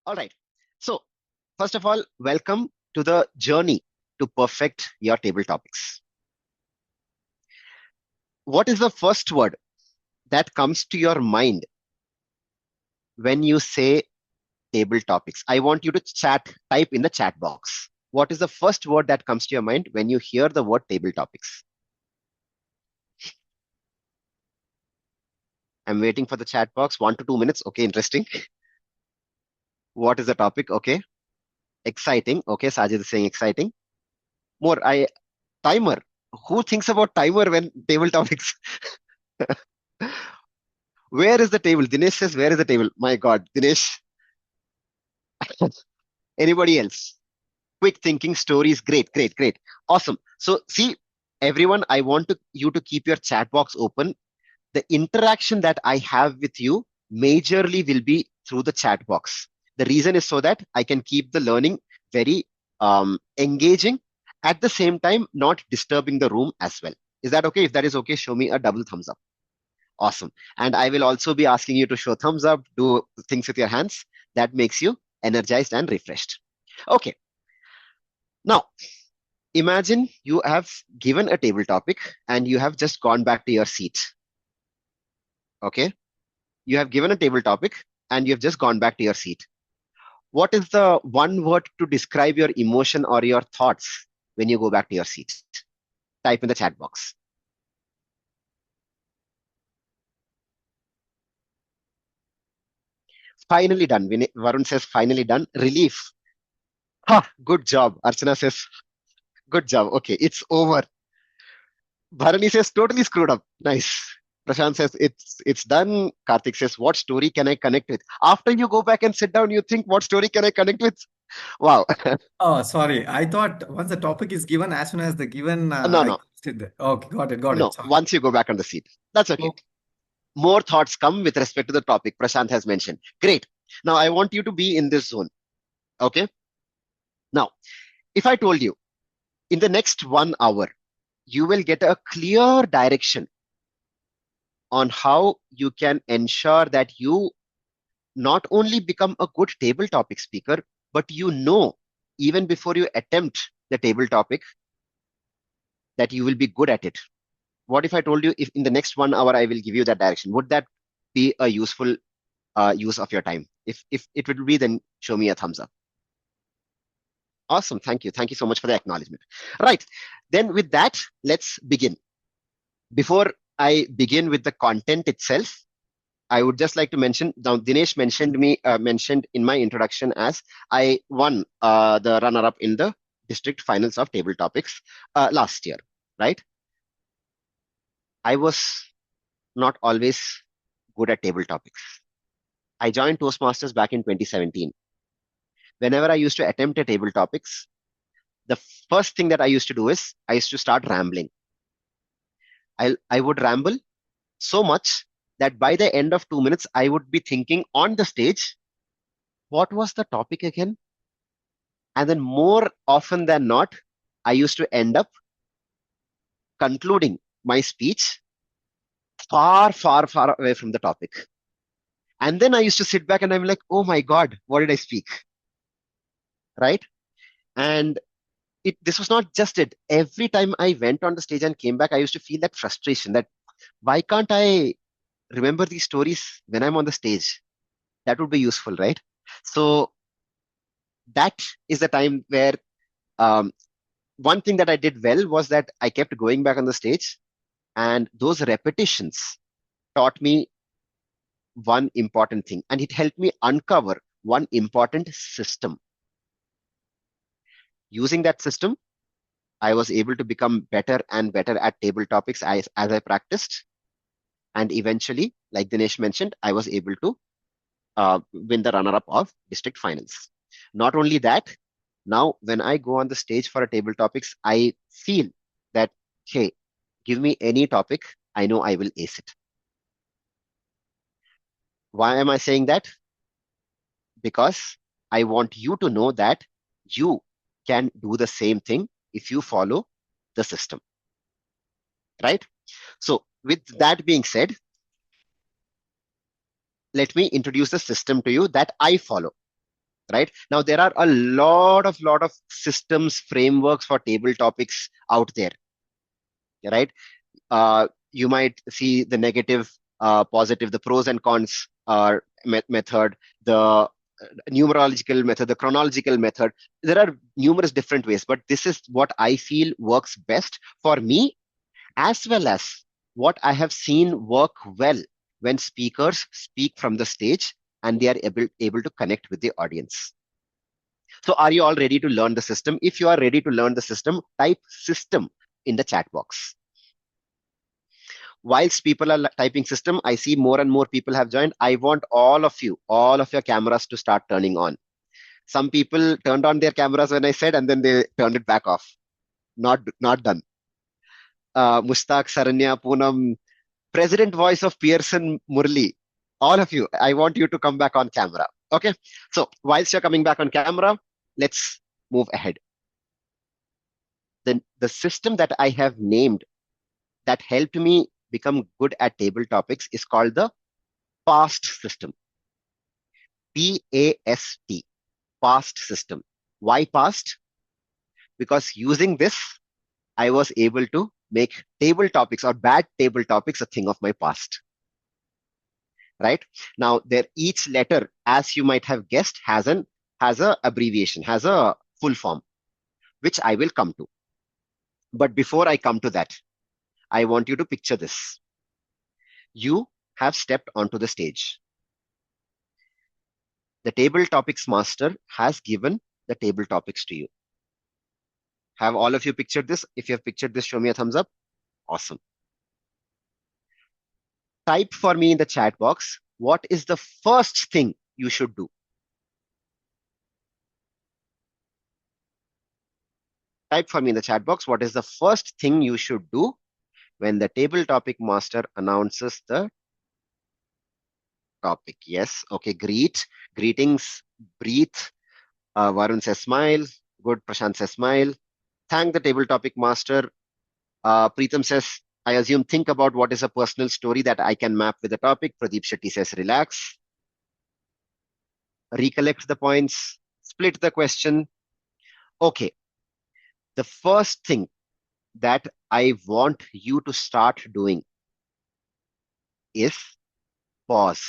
All right. So, first of all, welcome to the journey to perfect your table topics. What is the first word that comes to your mind when you say table topics? I want you to type in the chat box. What is the first word that comes to your mind when you hear the word table topics? I'm waiting for the chat box. 1 to 2 minutes. Okay, interesting. What is the topic? Okay, exciting. Okay, Sajid is saying exciting. More, timer. Who thinks about timer when table topics? Where is the table? Dinesh says, where is the table? My God, Dinesh. Anybody else? Quick thinking stories. Great, great, great. Awesome. So see, everyone, I want you to keep your chat box open. The interaction that I have with you majorly will be through the chat box. The reason is so that I can keep the learning very engaging, at the same time, not disturbing the room as well. Is that okay? If that is okay, show me a double thumbs up. Awesome. And I will also be asking you to show thumbs up, do things with your hands. That makes you energized and refreshed. Okay. Now, imagine you have given a table topic and you have just gone back to your seat. Okay. You have given a table topic and you have just gone back to your seat. What is the one word to describe your emotion or your thoughts when you go back to your seat? Type in the chat box. Finally done. Varun says, finally done. Relief. Ha, good job. Archana says, good job. Okay, it's over. Bharani says, totally screwed up. Nice. Prashant says, it's done. Karthik says, what story can I connect with? After you go back and sit down, you think, what story can I connect with? Wow. Oh, sorry. I thought once the topic is given, as soon as the given, No, I no, did that. Okay, got it, got it. no. Sorry. Once you go back on the seat. That's okay. Okay. More thoughts come with respect to the topic Prashant has mentioned. Great. Now, I want you to be in this zone. Okay. Now, if I told you in the next 1 hour, you will get a clear direction on how you can ensure that you not only become a good table topic speaker, but you know, even before you attempt the table topic, that you will be good at it. What if I told you if in the next 1 hour I will give you that direction? Would that be a useful use of your time? If it would be, then show me a thumbs up. Awesome. Thank you. Thank you so much for the acknowledgement. Right. Then with that, let's begin. Before I begin with the content itself, I would just like to mention, now Dinesh mentioned in my introduction as I won the runner-up in the district finals of table topics last year, right? I was not always good at table topics. I joined Toastmasters back in 2017. Whenever I used to attempt a table topics, the first thing that I used to do is I used to start rambling. I would ramble so much that by the end of 2 minutes, I would be thinking on the stage, what was the topic again? And then more often than not, I used to end up concluding my speech far, far, far away from the topic. And then I used to sit back and I'm like, oh my God, what did I speak? Right? And this was not just it. Every time I went on the stage and came back, I used to feel that frustration that why can't I remember these stories when I'm on the stage? That would be useful, right? So that is the time where um, one thing that I did well was that I kept going back on the stage, and those repetitions taught me one important thing, and it helped me uncover one important system. Using that system, I was able to become better and better at table topics as I practiced. And eventually, like Dinesh mentioned, I was able to win the runner up of district finals. Not only that, now when I go on the stage for a table topics, I feel that, hey, give me any topic, I know I will ace it. Why am I saying that? Because I want you to know that you can do the same thing if you follow the system, right? So with that being said, let me introduce the system to you that I follow. right? Now there are a lot of systems, frameworks for table topics out there, right? You might see the negative, positive, the pros and cons method, the numerological method, the chronological method. There are numerous different ways, but this is what I feel works best for me, as well as what I have seen work well when speakers speak from the stage and they are able to connect with the audience. So, are you all ready to learn the system? If you are ready to learn the system, type system in the chat box. Whilst people are typing system, I see more and more people have joined. I want all of you, all of your cameras to start turning on. Some people turned on their cameras when I said, and then they turned it back off. Not done. Mustaq, Saranya, Poonam, President Voice of Pearson Murli, all of you, I want you to come back on camera. Okay. So whilst you're coming back on camera, let's move ahead. Then the system that I have named that helped me become good at table topics is called the PAST system. PAST, PAST system. Why PAST? Because using this, I was able to make table topics or bad table topics a thing of my past. Right? Now, there each letter, as you might have guessed, has a abbreviation, has a full form, which I will come to. But before I come to that, I want you to picture this. You have stepped onto the stage. The table topics master has given the table topics to you. Have all of you pictured this? If you have pictured this, show me a thumbs up. Awesome. Type for me in the chat box, what is the first thing you should do? Type for me in the chat box, what is the first thing you should do when the table topic master announces the topic? Yes. Okay. Greetings. Breathe. Varun says smile. Good. Prashant says smile. Thank the table topic master. Preetham says, I assume think about what is a personal story that I can map with the topic. Pradeep Shetty says relax. Recollect the points. Split the question. Okay. The first thing that I want you to start doing is pause.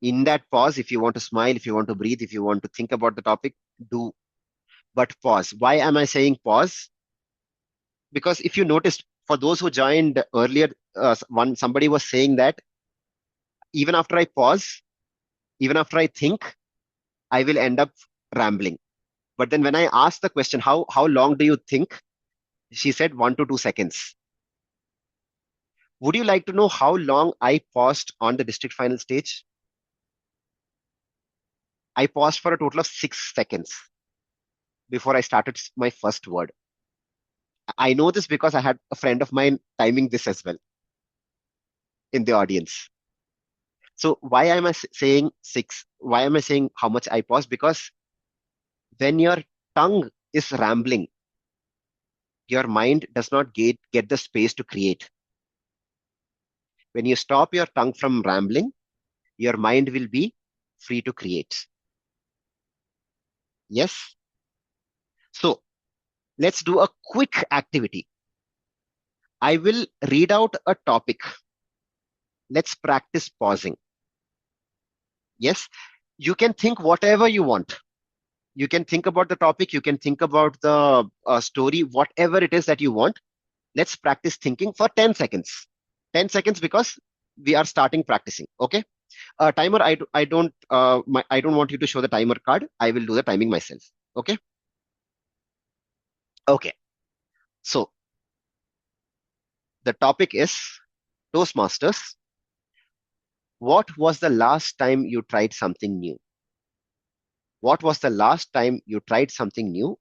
In that pause, if you want to smile, if you want to breathe, if you want to think about the topic, do. But pause. Why am I saying pause? Because if you noticed, for those who joined earlier, somebody was saying that even after I pause, even after I think, I will end up rambling. But then when I asked the question, how long do you think? She said 1 to 2 seconds. Would you like to know how long I paused on the district final stage? I paused for a total of 6 seconds before I started my first word. I know this because I had a friend of mine timing this as well in the audience. So why am I saying six? Why am I saying how much I pause? Because when your tongue is rambling, your mind does not get the space to create. When you stop your tongue from rambling, your mind will be free to create. Yes? So let's do a quick activity. I will read out a topic. Let's practice pausing. Yes? You can think whatever you want. You can think about the topic, you can think about the story, whatever it is that you want. Let's practice thinking for 10 seconds. 10 seconds because we are starting practicing. Okay. Timer, I don't want you to show the timer card. I will do the timing myself. Okay. Okay. So the topic is Toastmasters. What was the last time you tried something new? What was the last time you tried something new?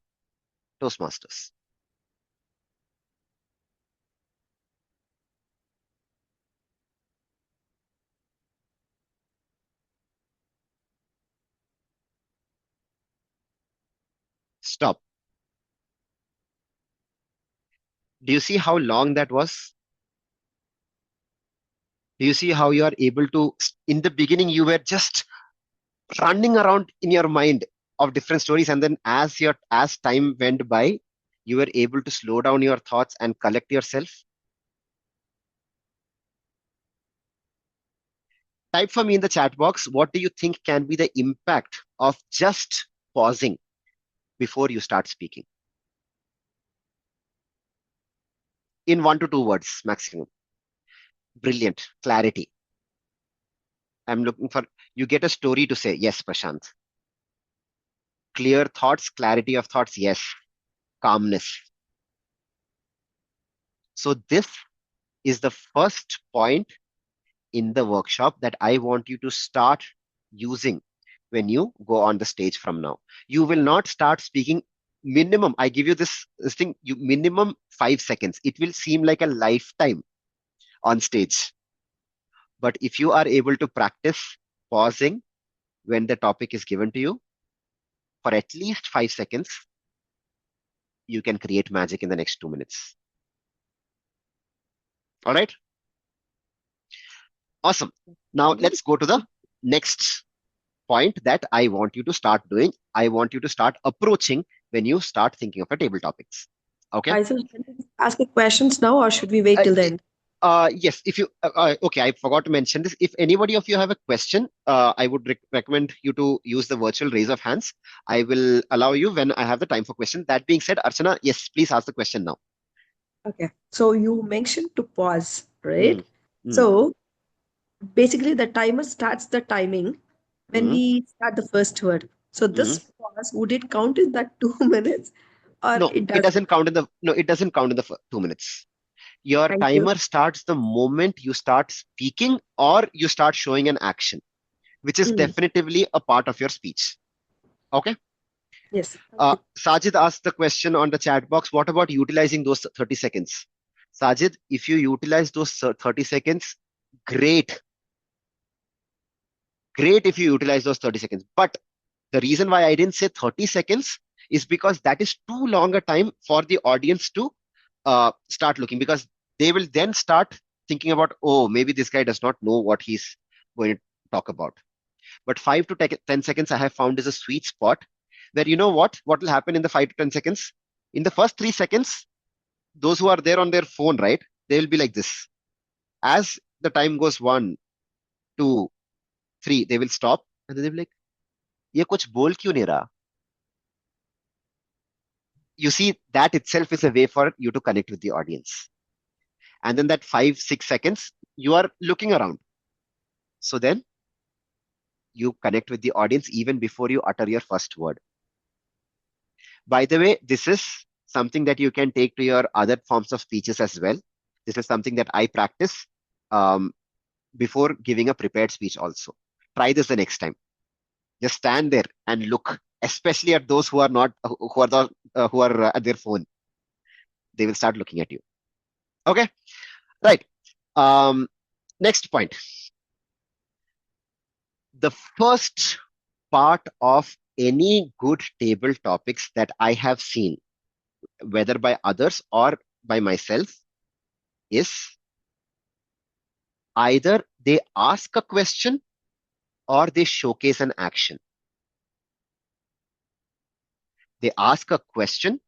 Toastmasters. Stop. Do you see how long that was? Do you see how you are able to, in the beginning, you were just running around in your mind of different stories, and then as time went by, you were able to slow down your thoughts and collect yourself. Type for me in the chat box, what do you think can be the impact of just pausing before you start speaking? In 1 to 2 words maximum. Brilliant. Clarity. I'm looking for, you get a story to say. Yes, Prashant. Clear thoughts, clarity of thoughts. Yes. Calmness. So this is the first point in the workshop that I want you to start using when you go on the stage from now. You will not start speaking minimum. I give you this thing, you minimum 5 seconds. It will seem like a lifetime on stage. But if you are able to practice pausing when the topic is given to you for at least 5 seconds, you can create magic in the next 2 minutes. All right. Awesome. Now let's go to the next point that I want you to start doing. I want you to start approaching when you start thinking of a table topics. Okay. Fysel, can we ask the questions now or should we wait till the end? Yes, if you, okay, I forgot to mention this. If anybody of you have a question, I would recommend you to use the virtual raise of hands. I will allow you when I have the time for question. That being said, Archana, yes, please ask the question now. Okay. So you mentioned to pause, right? Mm, mm, So basically the timer starts the timing when mm, we start the first word. So mm. this pause, would it count in that 2 minutes or No, it it doesn't? doesn't count in the, no, it doesn't count in the 2 minutes. Your Thank you. timer starts the moment you start speaking or you start showing an action, which is Mm, definitively a part of your speech. Okay. yes. Thank you. Sajid asked the question on the chat box, what about utilizing those 30 seconds? Sajid, if you utilize those 30 seconds, great. Great if you utilize those 30 seconds. But the reason why I didn't say 30 seconds is because that is too long a time for the audience to start looking, because they will then start thinking about, oh, maybe this guy does not know what he's going to talk about. But 5 to 10 seconds I have found is a sweet spot where, you know what will happen in the 5 to 10 seconds? In the first 3 seconds, those who are there on their phone, right? They will be like this. As the time goes 1, 2, 3, they will stop and then they'll be like, ये कुछ बोल क्यों नहीं रहा? You see, that itself is a way for you to connect with the audience. And then that 5, 6 seconds, you are looking around. So then you connect with the audience even before you utter your first word. By the way, this is something that you can take to your other forms of speeches as well. This is something that I practice before giving a prepared speech also. Try this the next time. Just stand there and look, especially at those who are not, who are at their phone. They will start looking at you. Okay, right. Next point. The first part of any good table topics that I have seen, whether by others or by myself, is either they ask a question or they showcase an action. They ask a question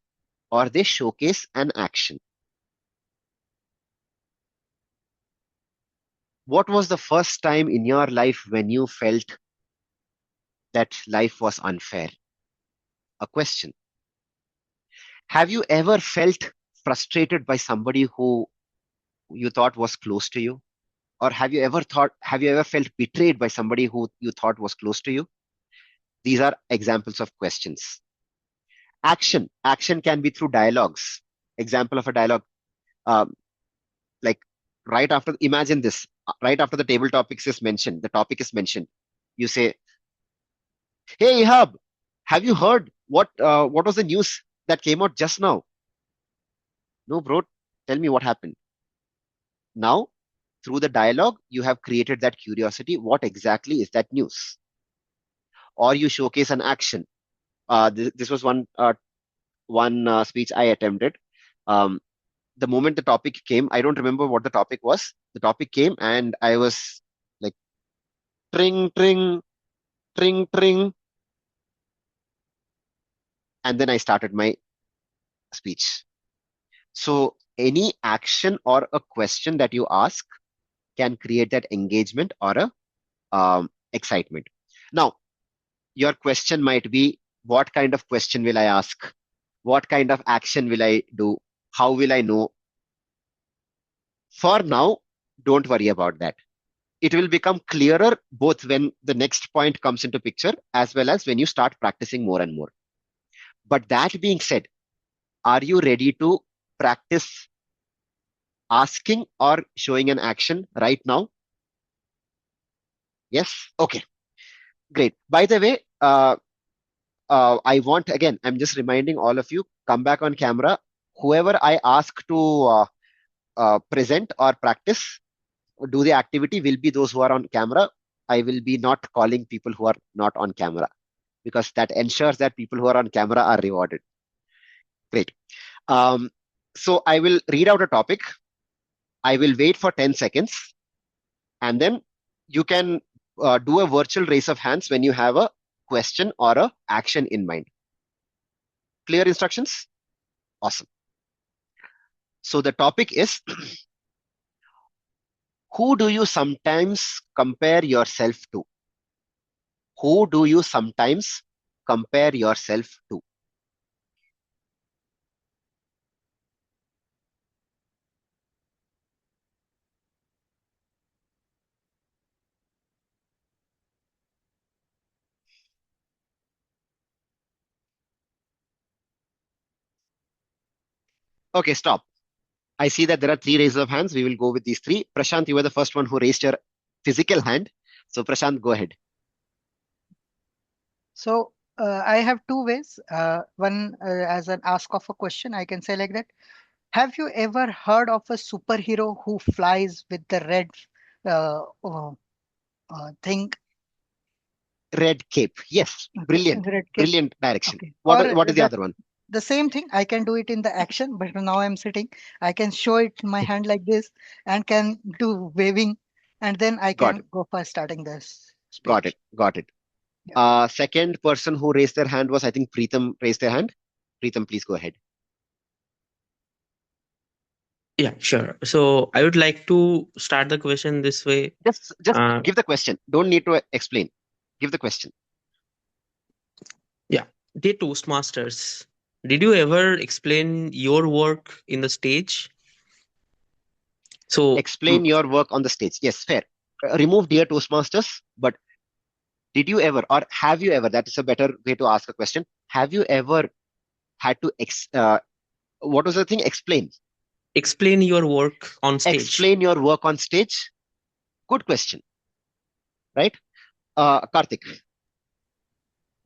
or they showcase an action. What was the first time in your life when you felt that life was unfair? A question. Have you ever felt frustrated by somebody who you thought was close to you? Or have you ever felt betrayed by somebody who you thought was close to you? These are examples of questions. Action can be through dialogues. Example of a dialogue, um, like imagine this, right after the table topics is mentioned, the topic is mentioned. You say, hey, Ehab, have you heard what was the news that came out just now? No, bro, tell me what happened. Now, through the dialogue, you have created that curiosity. What exactly is that news? Or you showcase an action. This was one speech I attempted. Um, the moment the topic came, I don't remember what the topic was. The topic came and I was like, tring, tring, tring, tring. And then I started my speech. So any action or a question that you ask can create that engagement or a excitement. Now, your question might be, what kind of question will I ask? What kind of action will I do? How will I know? For now, don't worry about that. It will become clearer both when the next point comes into picture as well as when you start practicing more and more. But that being said, are you ready to practice asking or showing an action right now? Yes? Okay, great. By the way, I want, again, I'm just reminding all of you, come back on camera. Whoever I ask to present or practice, do the activity will be those who are on camera. I will be not calling people who are not on camera because that ensures that people who are on camera are rewarded. Great. So I will read out a topic. I will wait for 10 seconds and then you can do a virtual raise of hands when you have a question or a action in mind. Clear instructions? Awesome. So the topic is, who do you sometimes compare yourself to? Who do you sometimes compare yourself to? Okay, stop. I see that there are 3 raises of hands. We will go with these 3. Prashant, you were the first one who raised your physical hand. So Prashant, go ahead. So I have 2 ways. One as an ask of a question, I can say like that. Have you ever heard of a superhero who flies with the red uh, uh, thing, Red cape. Yes, okay, brilliant. red cape? Brilliant direction. Okay, What is the other one? the same thing. I can do it in the action, but now I'm sitting. I can show it in my hand like this and can do waving, and then I Got can it. go for starting this Got it. speech. Got it. Yeah. Second person who raised their hand was, I think, Preetham raised their hand. Preetham, please go ahead. Yeah, sure. So I would like to start the question this way. Just Uh, give the question. Don't need to explain. Give the question. yeah, dear Toastmasters, did you ever explain your work in the stage? So, Explain your work on the stage. Yes, fair. Remove dear Toastmasters, but did you ever or have you ever, that is a better way to ask a question. Have you ever had to, what was the thing? explain your work on stage. Explain your work on stage? Good question, right? Karthik.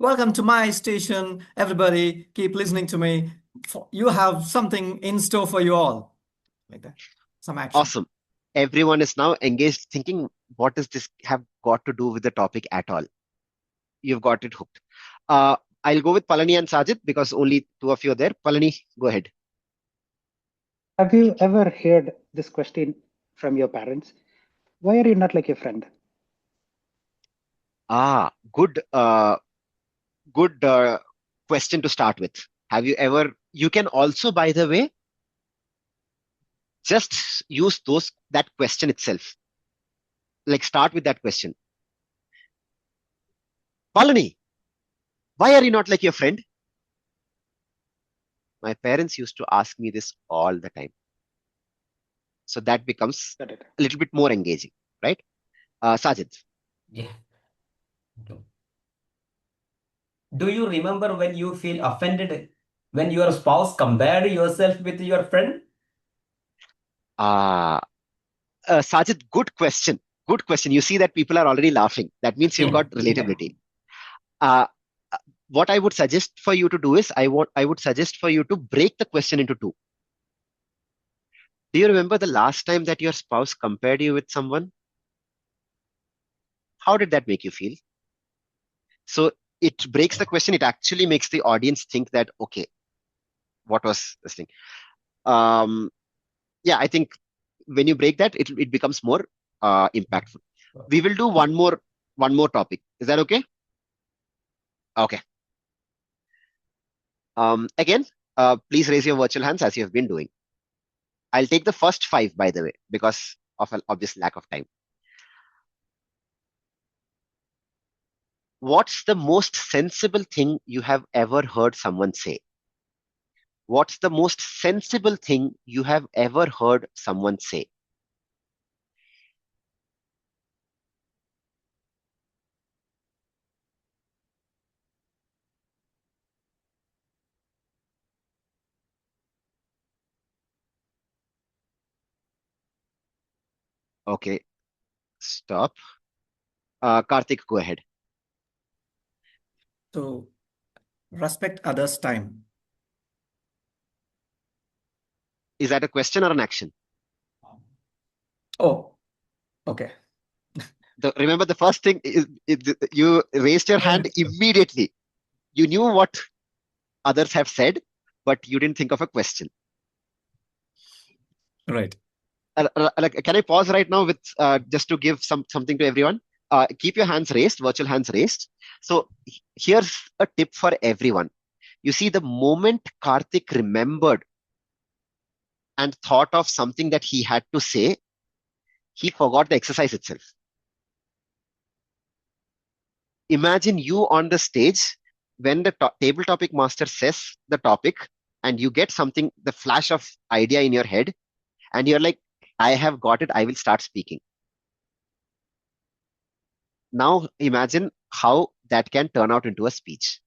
Welcome to my station, everybody. Keep listening to me. You have something in store for you all. Like that. Some action. Awesome. Everyone is now engaged thinking, what does this have got to do with the topic at all? You've got it hooked. I'll go with Palani and Sajid because only 2 of you are there. Palani, go ahead. Have you ever heard this question from your parents? Why are you not like your friend? Good, good question to start with. Have you ever, you can also, by the way, just use that question itself. Like start with that question. Palani, why are you not like your friend? My parents used to ask me this all the time. So that becomes Got it. a little bit more engaging, right? Sajid. Yeah. Do you remember when you feel offended when your spouse compared yourself with your friend? Sajid, good question. Good question. You see that people are already laughing. That means you've got Yeah. relatability. Uh, what I would suggest for you to do is, I would suggest for you to break the question into 2. Do you remember the last time that your spouse compared you with someone? How did that make you feel? So it breaks the question. It actually makes the audience think that, okay, what was this thing? Yeah, I think when you break that, it becomes more impactful. We will do one more topic. Is that okay? Okay. Again, please raise your virtual hands as you have been doing. I'll take the first 5, by the way, because of an obvious lack of time. What's the most sensible thing you have ever heard someone say? What's the most sensible thing you have ever heard someone say? Okay, stop. Karthik, go ahead. So respect others' time. Is that a question or an action? Oh, okay. Remember, the first thing is you raised your hand immediately. You knew what others have said, but you didn't think of a question. Right. Can I pause right now with just to give something to everyone? Keep your hands raised, virtual hands raised. So here's a tip for everyone. You see, the moment Karthik remembered and thought of something that he had to say, he forgot the exercise itself. Imagine you on the stage when the table topic master says the topic and you get something, the flash of idea in your head, and you're like, I have got it, I will start speaking. Now imagine how that can turn out into a speech.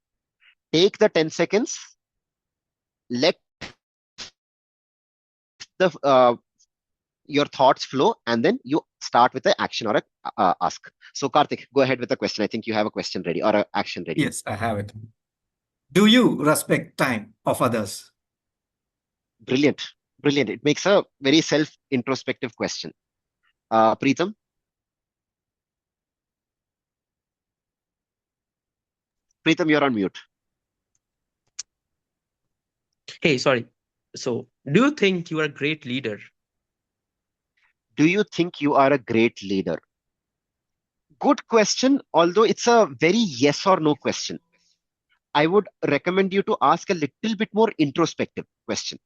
Take the 10 seconds, let the your thoughts flow, and then you start with an action or a ask. So Karthik, go ahead with the question. I think you have a question ready or an action ready. Yes, I have it. Do you respect time of others? Brilliant. Brilliant. It makes a very self-introspective question. Preetham? Preetham, you're on mute. Hey, sorry. So, do you think you are a great leader? Do you think you are a great leader? Good question, although it's a very yes or no question. I would recommend you to ask a little bit more introspective question.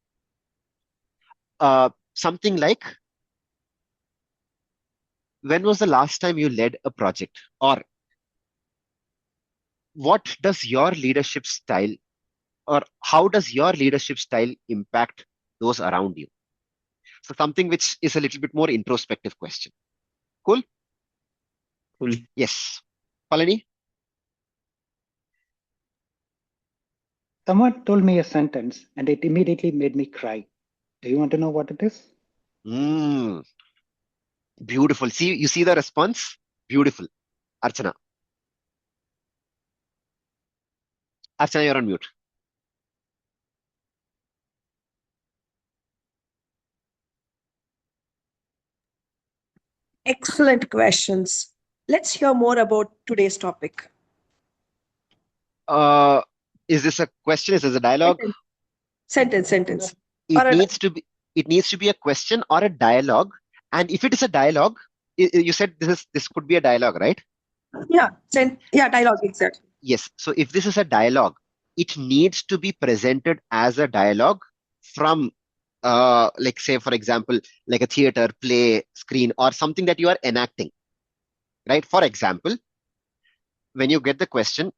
Something like, when was the last time you led a project? Or what does your leadership style, or how does your leadership style impact those around you? So something which is a little bit more introspective question. Cool? Cool. Yes. Palani? Someone told me a sentence and it immediately made me cry. Do you want to know what it is? Beautiful. See, you see the response? Beautiful. Archana. Archana, you're on mute. Excellent questions. Let's hear more about today's topic. Is this a question? Is this a dialogue? Sentence. It Or a- needs to be a question or a dialogue. And if it is a dialogue, you said this could be a dialogue, right? Yeah, dialogue, exactly. Yes. So if this is a dialogue, it needs to be presented as a dialogue from like, say, for example, like a theater, play, screen, or something that you are enacting, right? For example, when you get the question,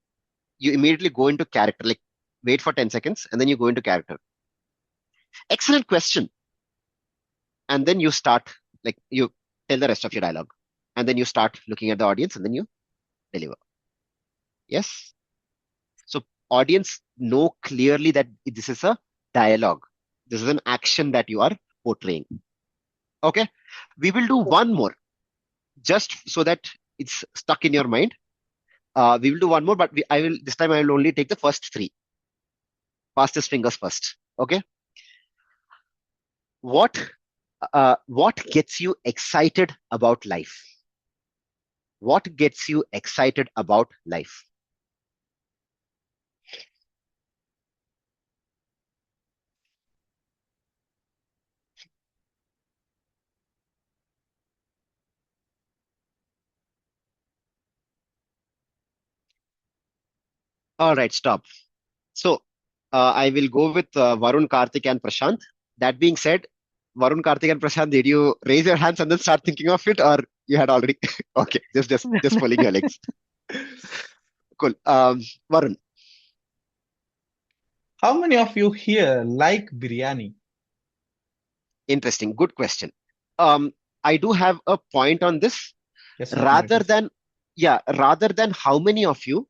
you immediately go into character, like wait for 10 seconds, and then you go into character. Excellent question. And then you start, like, you tell the rest of your dialogue, and then you start looking at the audience, and then you deliver. Yes. So audience know clearly that this is a dialogue. This is an action that you are portraying. Okay. We will do one more just so that it's stuck in your mind. We will do one more, but this time I will only take the first 3. Fastest fingers first. Okay. What gets you excited about life? What gets you excited about life? All right, stop. So I will go with Varun, Karthik, and Prashant. That being said, Varun, Karthik, and Prashant, did you raise your hands and then start thinking of it, or you had already? Okay, just pulling your legs. Cool. Varun, How many of you here like biryani? interesting. Good question. I do have a point on this. Yes, Rather definitely. than, yeah, rather than how many of you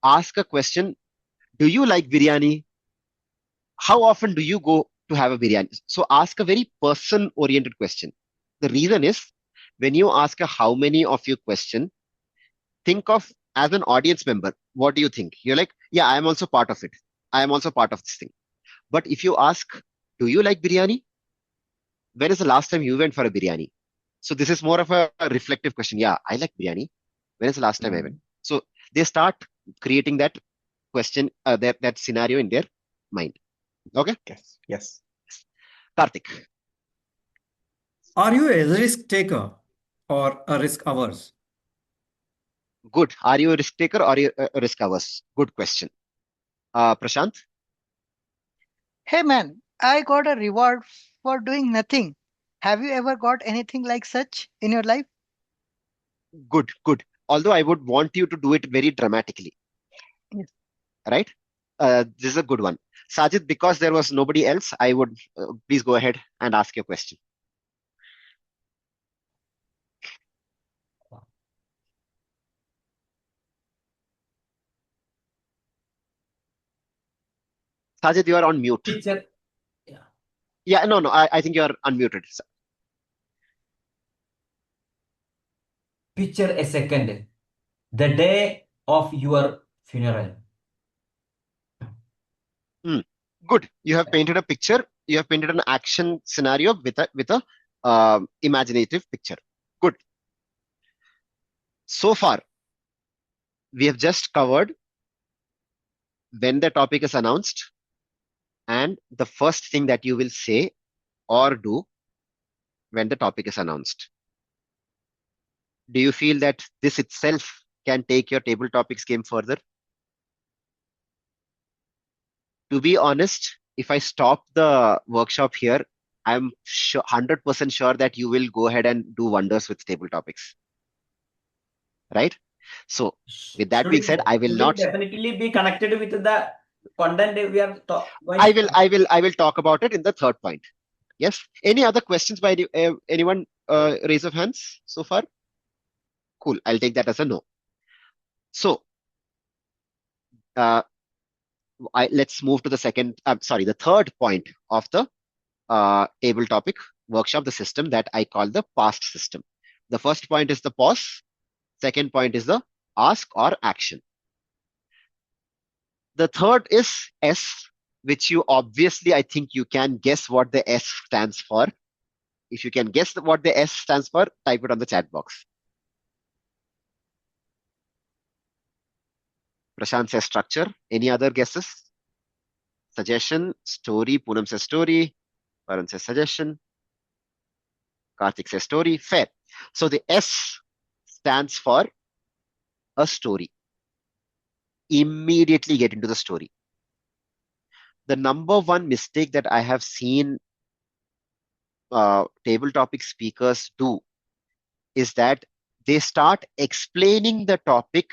ask a question, do you like biryani? How often do you go to have a biryani? So ask a very person oriented question. The reason is when you ask a how many of you question, think of as an audience member. What do you think? You're like, yeah, I am also part of it. I am also part of this thing. But if you ask, do you like biryani? When is the last time you went for a biryani? So this is more of a reflective question. Yeah, I like biryani. When is the last time I went? Mm, So they start creating that question, that scenario in their mind. Okay, yes, yes. Karthik. Are you a risk taker or a risk averse? Good. Are you a risk taker or are you a risk averse? Good question. Prashant. Hey man, I got a reward for doing nothing. Have you ever got anything like such in your life? Good, good. Although I would want you to do it very dramatically, Yes. right? This is a good one. Sajid, because there was nobody else, I would please go ahead and ask your question. Sajid, you are on mute. Teacher, yeah. Yeah, no, I think you are unmuted. Picture a second. The day of your funeral. Hmm. Good. You have painted a picture. You have painted an action scenario with a imaginative picture. Good. So far, we have just covered when the topic is announced and the first thing that you will say or do when the topic is announced. Do you feel that this itself can take your table topics game further? To be honest, if I stop the workshop here, I'm 100% sure that you will go ahead and do wonders with table topics, right? So, with that Should being said, I will should it not. definitely be connected with the content we are I going? will. I will. I will talk about it in the third point. Yes. Any other questions by anyone? Raise of hands so far. Cool. I'll take that as a no. So, uh, let's move to the second. Sorry, the third point of the table topic workshop, the system that I call the past system. The first point is the pause. Second point is the ask or action. The third is S, which you obviously, I think you can guess what the S stands for. If you can guess what the S stands for, type it on the chat box. Prashant says structure. Any other guesses? Suggestion, story. Poonam says story. Varun says suggestion. Karthik says story. Fair. So the S stands for a story. Immediately get into the story. The number one mistake that I have seen table topic speakers do is that they start explaining the topic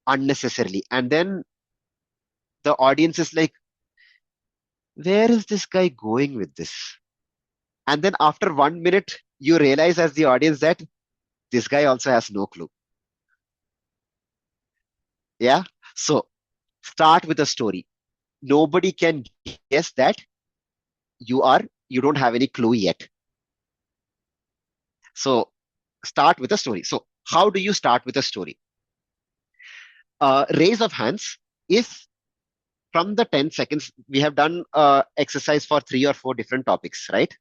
unnecessarily. And then the audience is like, where is this guy going with this? And then after 1 minute, you realize as the audience that this guy also has no clue. Yeah. So start with a story. Nobody can guess that you don't have any clue yet. So start with a story. So how do you start with a story? Raise of hands. If from the 10 seconds, we have done exercise for 3 or 4 different topics, right?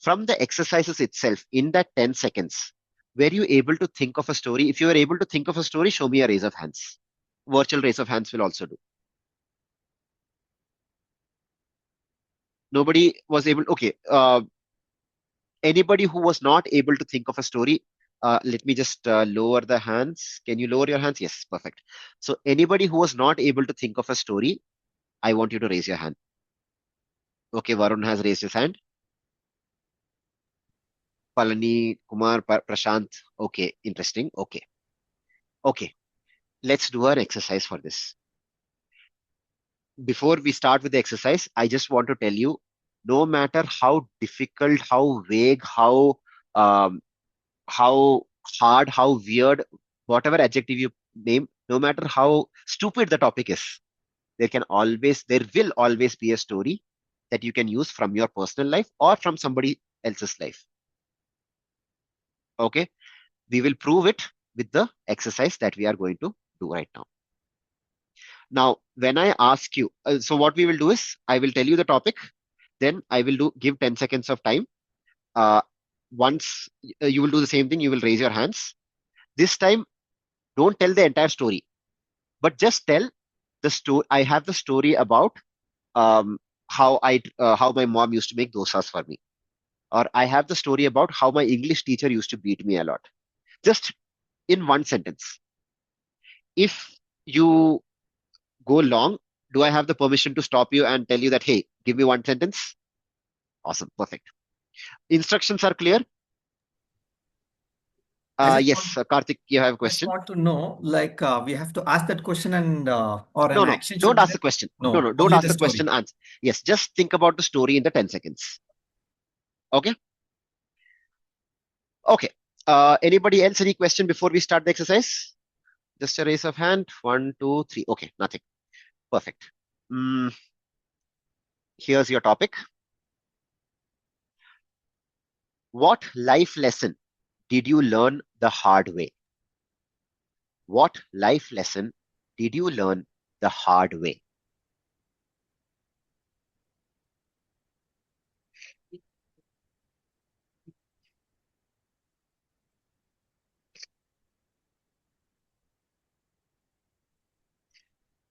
From the exercises itself, in that 10 seconds, were you able to think of a story? If you were able to think of a story, show me a raise of hands. Virtual raise of hands will also do. Nobody was able. Okay. Anybody who was not able to think of a story, Let me just lower the hands. Can you lower your hands? Yes, perfect. So anybody who was not able to think of a story, I want you to raise your hand. Okay, Varun has raised his hand. Palani, Kumar, Prashant. Okay, interesting. Okay. Okay, let's do an exercise for this. Before we start with the exercise, I just want to tell you, no matter how difficult, how vague, um, how hard, how weird, whatever adjective you name, no matter how stupid the topic is, there will always be a story that you can use from your personal life or from somebody else's life. Okay, we will prove it with the exercise that we are going to do right now. Now, when I ask you, so what we will do is I will tell you the topic, then I will give 10 seconds of time. Once you will do the same thing, you will raise your hands. This time, don't tell the entire story, but just tell the story. I have the story about how my mom used to make dosas for me, or I have the story about how my English teacher used to beat me a lot. Just in one sentence. If you go long, do I have the permission to stop you and tell you that, hey, give me one sentence? Awesome, perfect. Instructions are clear? Yes, Karthik, you have a I just question? want to know, like, we have to ask that question and or an No, action should don't be ask there? the question. No, No, don't only ask the the story. question. Answer. Yes, just think about the story in the 10 seconds. Okay? Okay. Anybody else, any question before we start the exercise? Just a raise of hand. 1, 2, 3. Okay, nothing. Perfect. Here's your topic. What life lesson did you learn the hard way? What life lesson did you learn the hard way?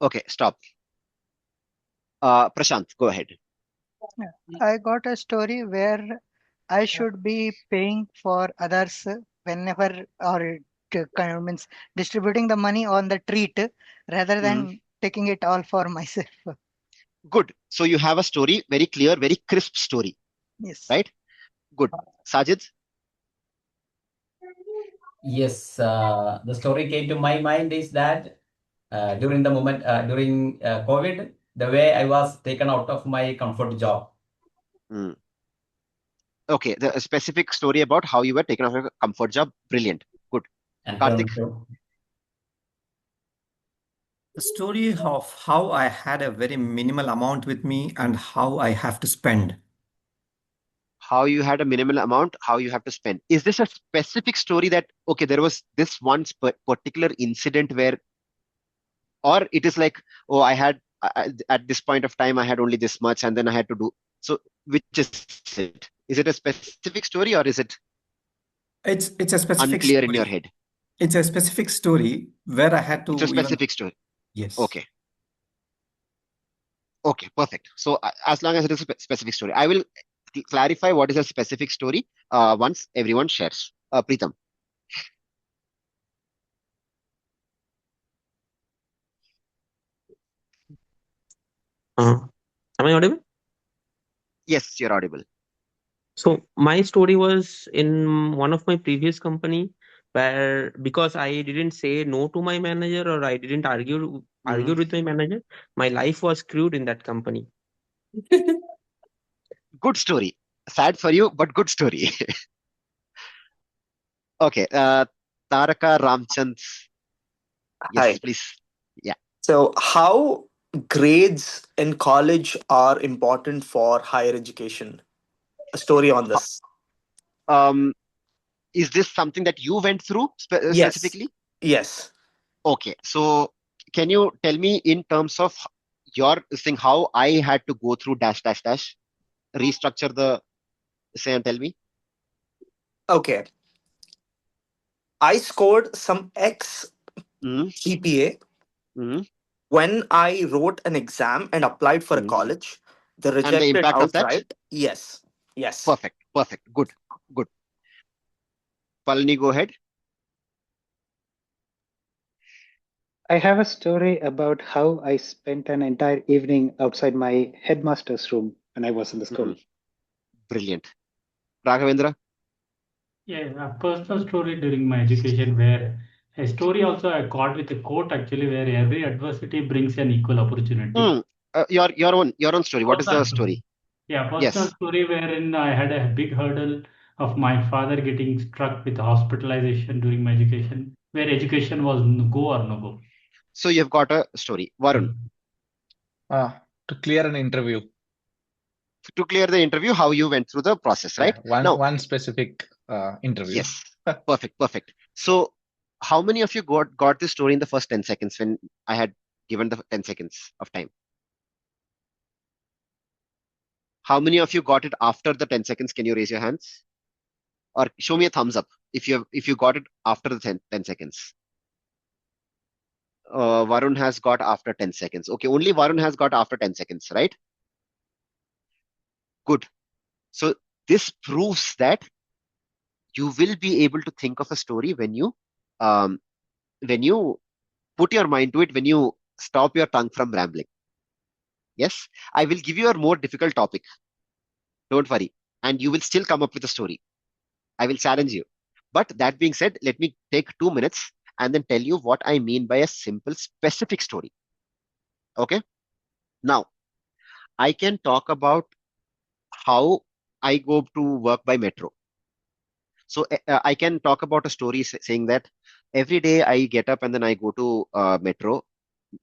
Okay, stop. Prashant, go ahead. Yeah. I got a story where I should be paying for others whenever or kind of means distributing the money on the treat rather than taking it all for myself. Good. So you have a story, very clear, very crisp story, Yes. right? Good. Sajid? Yes, the story came to my mind is that during COVID, the way I was taken out of my comfort job. Okay, the specific story about how you were taken off your comfort job. Brilliant. Good. And Karthik? The story of how I had a very minimal amount with me and how I have to spend. How you had a minimal amount, how you have to spend. Is this a specific story that, okay, there was this one particular incident where, or it is like, oh, at this point of time, I had only this much and then I had to do. So which is it? Is it a specific story or is it It's a specific unclear in your story. head? It's a specific story where I had to It's a even, specific story. yes. Okay. Okay, perfect. So as long as it is a specific story, I will clarify what is a specific story once everyone shares. Preetham. Am I audible? Yes, you're audible. So my story was in one of my previous company where because I didn't say no to my manager or I didn't argue with my manager, my life was screwed in that company. Good story. Sad for you, but good story. Okay. Taraka Ramchand. Yes, Hi. please. Yeah. So, how grades in college are important for higher education? A story on Ho- this. Um, is this something that you went through Yes. specifically? Yes. Okay. So can you tell me in terms of your thing, how I had to go through dash dash dash, restructure the say and tell me? Okay. I scored some X Mm, GPA mm, when I wrote an exam and applied for a mm. college. They And the rejected impact of that? outright. Yes. Yes. Perfect. Perfect. Good. Good. Palani, go ahead. I have a story about how I spent an entire evening outside my headmaster's room when I was in the school. Brilliant. Raghavendra? Yeah, a personal story during my education where a story also I caught with a quote actually where every adversity brings an equal opportunity. Your own story. What is the Personal story? Yeah, personal Yes. story wherein I had a big hurdle of my father getting struck with hospitalization during my education, where education was go or no go. So you've got a story. Varun, To clear an interview. to clear the interview, how you went through the process, right? Yeah, Now, one specific interview. yes, perfect. So, how many of you got this story in the first 10 seconds when I had given the 10 seconds of time? How many of you got it after the 10 seconds? Can you raise your hands? Or show me a thumbs up if you got it after the 10 seconds. Varun has got after 10 seconds. Okay, only Varun has got after 10 seconds, right? Good. So this proves that you will be able to think of a story um, when you put your mind to it, when you stop your tongue from rambling. Yes, I will give you a more difficult topic. Don't worry, and you will still come up with a story. I will challenge you. But that being said, let me take 2 minutes and then tell you what I mean by a simple, specific story. Okay. Now, I can talk about how I go to work by metro. So I can talk about a story saying that every day I get up and then I go to metro.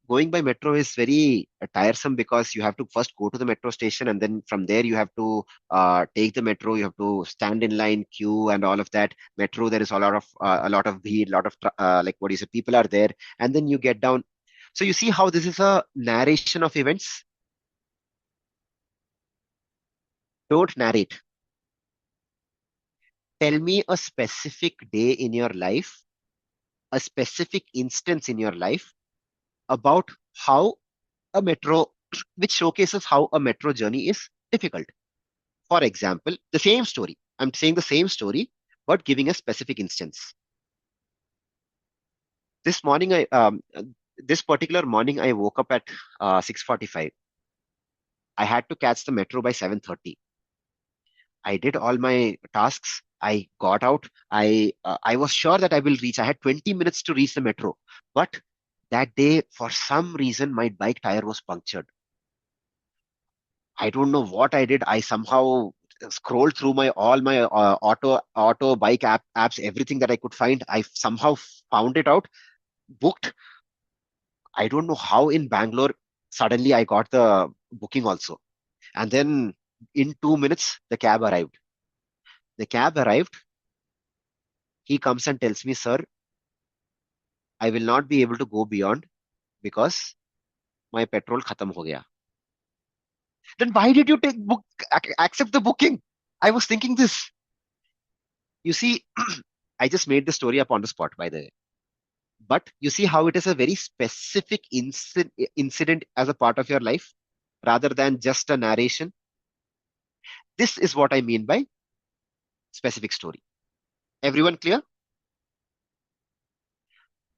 Going by metro is very tiresome because you have to first go to the metro station and then from there you have to take the metro. You have to stand in line, queue, and all of that. Metro, there is a lot of beat, lot of like what do you say, people are there, and then you get down. So you see how this is a narration of events. Don't narrate. Tell me a specific day in your life, a specific instance in your life about how a metro, which showcases how a metro journey is difficult. For example, the same story. I'm saying the same story, but giving a specific instance. This morning, this particular morning, I woke up at 6:45. I had to catch the metro by 7:30. I did all my tasks. I got out. I was sure that I will reach. I had 20 minutes to reach the metro, but that day, for some reason, my bike tire was punctured. I don't know what I did. I somehow scrolled through my all my auto bike apps, everything that I could find. I somehow found it out, booked. I don't know how in Bangalore suddenly I got the booking also. And then in 2 minutes the cab arrived. The cab arrived. He comes and tells me, sir, I will not be able to go beyond because my petrol khatam ho gaya. Then why did you accept the booking? I was thinking this. You see, I just made the story up on the spot, by the way. But you see how it is a very specific incident as a part of your life rather than just a narration. This is what I mean by specific story. Everyone clear?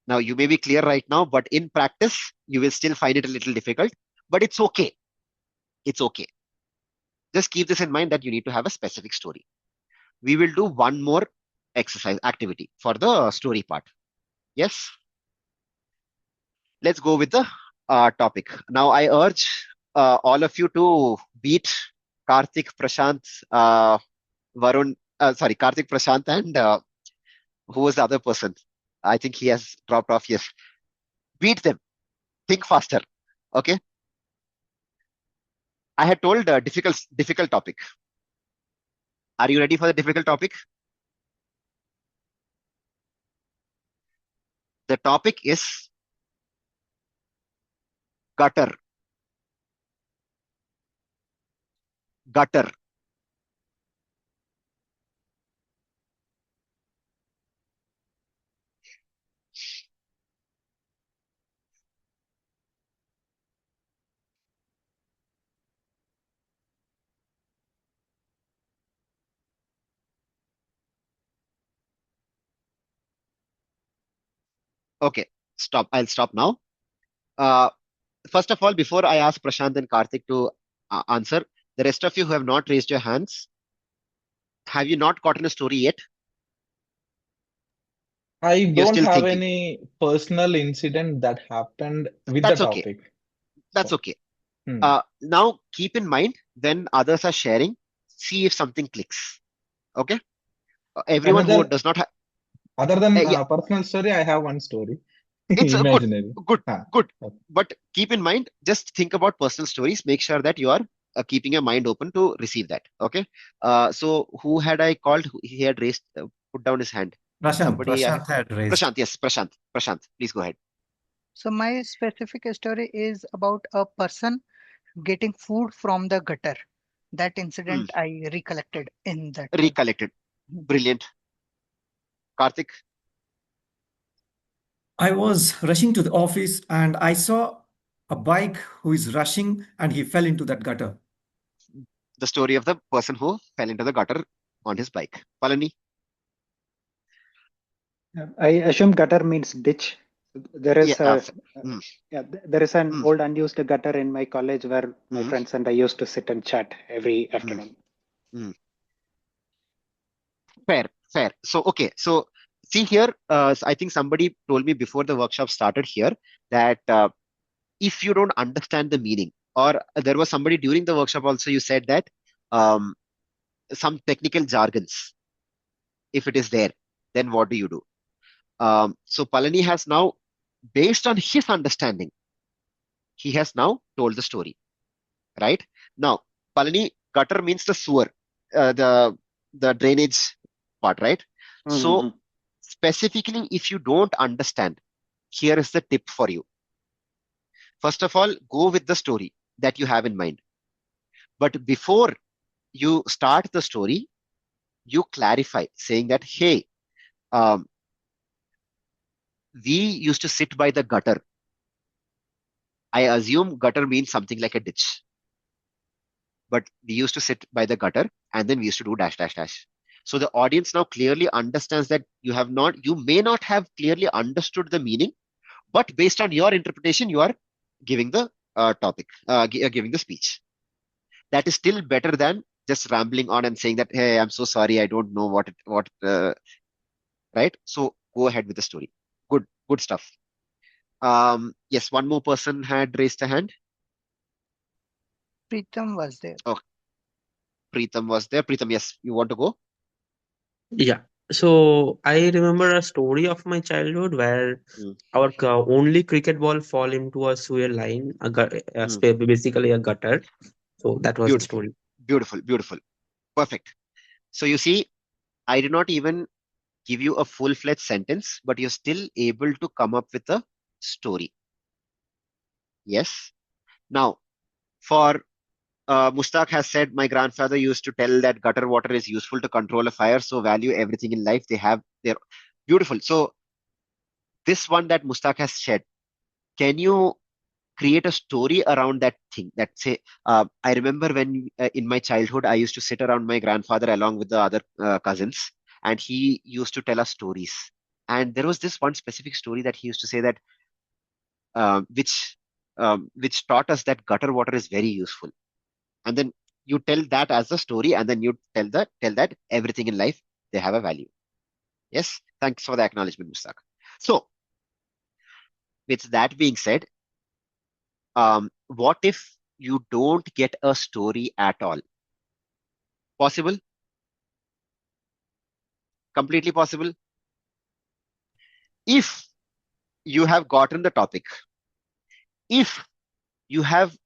Now, you may be clear right now, but in practice, you will still find it a little difficult, but it's okay. It's okay. Just keep this in mind that you need to have a specific story. We will do one more exercise activity for the story part. Yes? Let's go with the topic. Now, I urge all of you to beat Karthik, Prashant, Varun, sorry, Karthik, Prashant, and who was the other person? I think he has dropped off. Yes. Beat them. Think faster. Okay. I had told difficult topic. Are you ready for the difficult topic? The topic is gutter. Gutter. Okay, stop. I'll stop now. Uh, First of all, before I ask Prashant and Karthik to answer, the rest of you who have not raised your hands, have you not gotten a story yet? I You're don't still have thinking. any personal incident that happened with the That's okay. topic. That's So, okay. hmm. Now keep in mind when others are sharing, see if something clicks. Okay? Everyone who Another, does not have, other than yeah, personal story, I have one story. it's good, Imaginary. good, Ah, good. okay. But keep in mind, just think about personal stories. Make sure that you are keeping your mind open to receive that. Okay? So who had I called? He had raised, put down his hand. Prashant, Somebody, Prashant had raised. Prashant, yes, Prashant, please go ahead. So my specific story is about a person getting food from the gutter. That Hmm. incident I recollected in that. Recollected. Brilliant. Karthik, I was rushing to the office and I saw a bike who is rushing and he fell into that gutter. the story of the person who fell into the gutter on his bike. Palani, I assume gutter means ditch. There yeah, is a hmm, there is an hmm, old unused gutter in my college where my hmm, friends and I used to sit and chat every hmm, afternoon. hmm. Fair, fair. So, okay. So, see here, I think somebody told me before the workshop started here that if you don't understand the meaning, or there was somebody during the workshop also, you said that um, some technical jargons, if it is there, then what do you do? So, Palani has now, based on his understanding, he has now told the story, right? Now, Palani, gutter means the sewer, the drainage part, right? So, Mhm. specifically, if you don't understand, here is the tip for you. First of all, go with the story that you have in mind. But before you start the story, you clarify, saying that, hey, um, we used to sit by the gutter. I assume gutter means something like a ditch, but we used to sit by the gutter and then we used to do dash, dash, dash. So the audience now clearly understands that you may not have clearly understood the meaning, but based on your interpretation, you are giving the giving the speech. That is still better than just rambling on and saying that, hey, I'm so sorry, I don't know right? So go ahead with the story. Good stuff. Yes, one more person had raised a hand. Pritam was there. Oh, Preetham was there. Preetham, yes, you want to go? Yeah. So I remember a story of my childhood where Mm, our only cricket ball fall into a sewer line, mm. basically a gutter. So that was the Beautiful, story. beautiful, beautiful. Perfect. So you see, I did not even give you a full-fledged sentence, but you're still able to come up with a story. Yes. Now, for Mustaq has said, my grandfather used to tell that gutter water is useful to control a fire, so value everything in life. They have their beautiful. So this one that Mustaq has shared, can you create a story around that thing? That say, I remember when in my childhood, I used to sit around my grandfather along with the other cousins, and he used to tell us stories. And there was this one specific story that he used to say that uh, which which taught us that gutter water is very useful. And then you tell that as a story, and then you tell that everything in life they have a value. Yes, thanks for the acknowledgement, Mustaq. So, with that being said, what if you don't get a story at all? Possible? Completely possible. If you have gotten the topic, if you have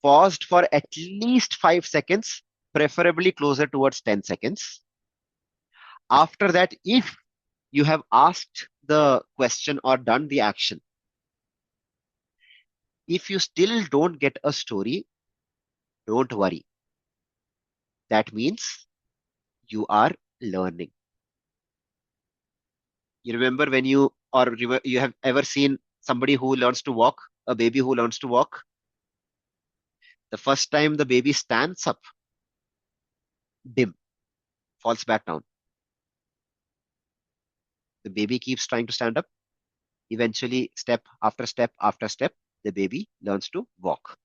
paused for at least 5 seconds, preferably closer towards 10 seconds. After that, if you have asked the question or done the action, if you still don't get a story, don't worry. That means you are learning. You remember when you have ever seen somebody who learns to walk, a baby who learns to walk? The first time the baby stands up, dim, falls back down. The baby keeps trying to stand up. Eventually, step after step after step, the baby learns to walk.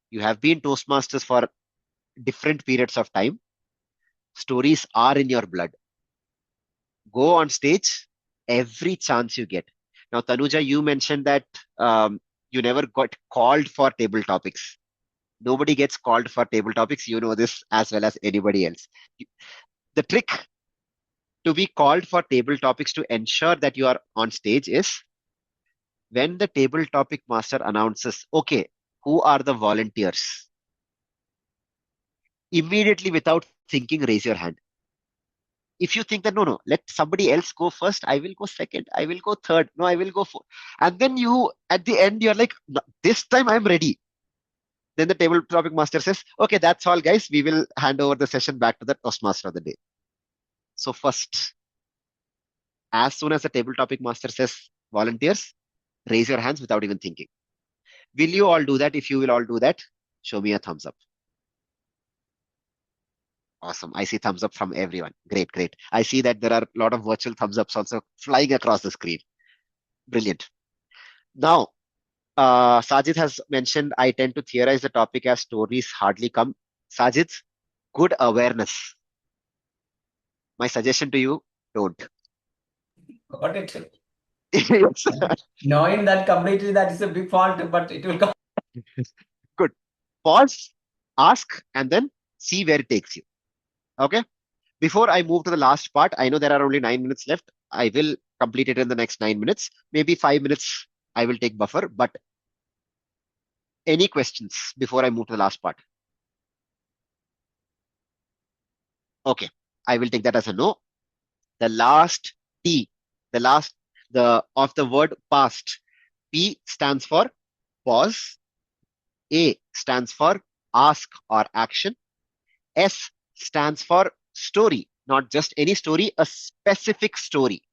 You have been Toastmasters for different periods of time. Stories are in your blood. Go on stage every chance you get. Now, Tanuja, you mentioned that you never got called for table topics. Nobody gets called for table topics. You know this as well as anybody else. The trick to be called for table topics to ensure that you are on stage is when the table topic master announces, okay, who are the volunteers? Immediately without thinking, raise your hand. If you think that, no, let somebody else go first, I will go second, I will go third, no, I will go fourth. And then you, at the end, you're like, "No, this time I'm ready." Then the table topic master says, okay, that's all, guys. We will hand over the session back to the Toastmaster of the day. So first, as soon as the table topic master says volunteers, raise your hands without even thinking. Will you all do that? If you will all do that, show me a thumbs up. Awesome. I see thumbs up from everyone. Great, great. I see that there are a lot of virtual thumbs ups also flying across the screen. Brilliant. Now, Sajid has mentioned I tend to theorize the topic as stories hardly come. Sajid, good awareness. My suggestion to you, don't. Got it. Yes. Knowing that completely, that is a big fault, but it will come. Good. Pause, ask, and then see where it takes you. Okay. Before I move to the last part, I know there are only 9 minutes left. I will complete it in the next 9 minutes. Maybe 5 minutes I will take buffer, but any questions before I move to the last part? Okay. I will take that as a no. The last T, of the word past. P stands for pause. A stands for ask or action. S stands for story, not just any story, a specific story.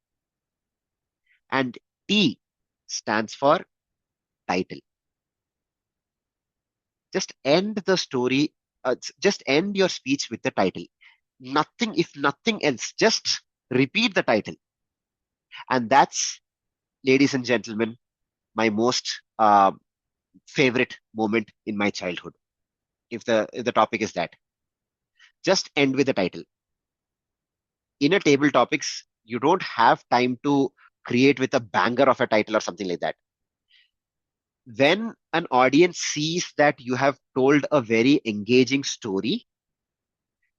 And T stands for title. Just end the story, just end your speech with the title. Nothing, if nothing else, just repeat the title. And that's, ladies and gentlemen, my most favorite moment in my childhood. If the topic is that, just end with the title. In a table topics, you don't have time to create with a banger of a title or something like that. When an audience sees that you have told a very engaging story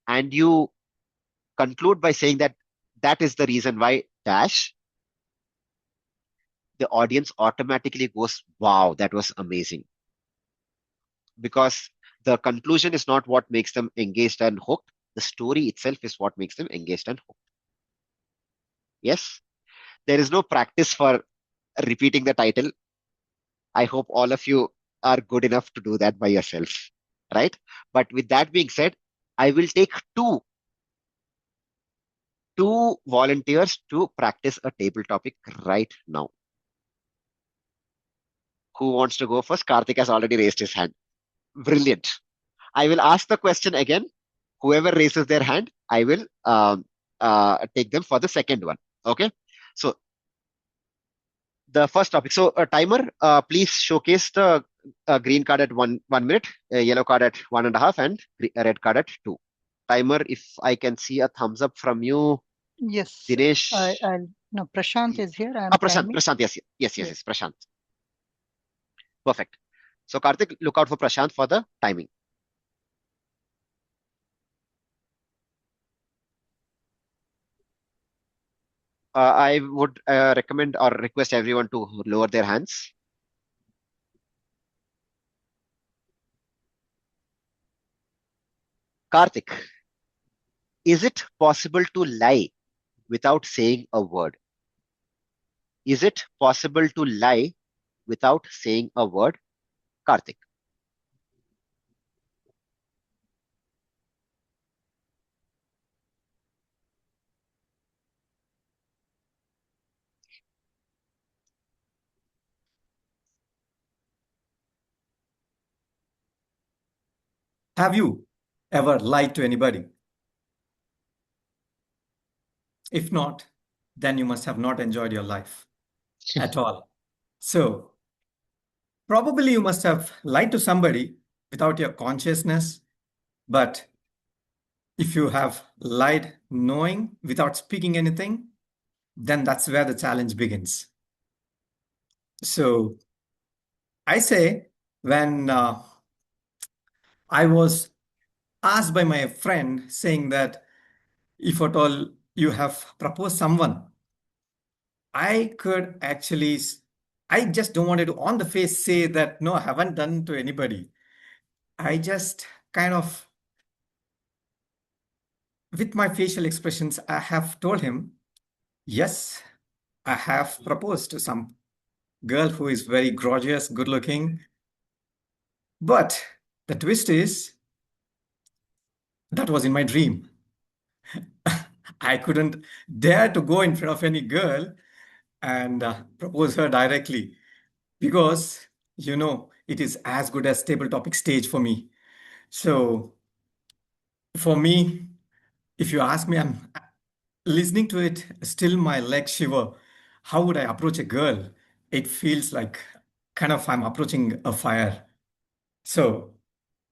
and you conclude by saying that that is the reason why dash, the audience automatically goes, wow, that was amazing. Because the conclusion is not what makes them engaged and hooked. The story itself is what makes them engaged and hooked. Yes, there is no practice for repeating the title. I hope all of you are good enough to do that by yourself, right? But with that being said, I will take two volunteers to practice a table topic right now. Who wants to go first? Karthik has already raised his hand. Brilliant. I will ask the question again. Whoever raises their hand, I will take them for the second one. Okay. So the first topic. So a timer, please showcase the green card at 1 minute, yellow card at 1.5, and red card at 2. Timer, if I can see a thumbs up from you. Yes. Dinesh. No, Prashant is here. Prashant, yes, Prashant. Perfect. So Karthik, look out for Prashant for the timing. I would recommend or request everyone to lower their hands. Karthik, is it possible to lie without saying a word? Is it possible to lie without saying a word? Karthik. Have you ever lied to anybody? If not, then you must have not enjoyed your life. at all. So probably you must have lied to somebody without your consciousness, but if you have lied knowing without speaking anything, then that's where the challenge begins. So I say, when I was asked by my friend saying that if at all you have proposed someone, I could actually, I just don't want to on the face say that, no, I haven't done to anybody. I just kind of, with my facial expressions, I have told him, yes, I have proposed to some girl who is very gorgeous, good looking. But the twist is, that was in my dream. I couldn't dare to go in front of any girl and propose her directly because, it is as good as table topic stage for me. So for me, if you ask me, I'm listening to it, still my legs shiver. How would I approach a girl? It feels like kind of I'm approaching a fire. So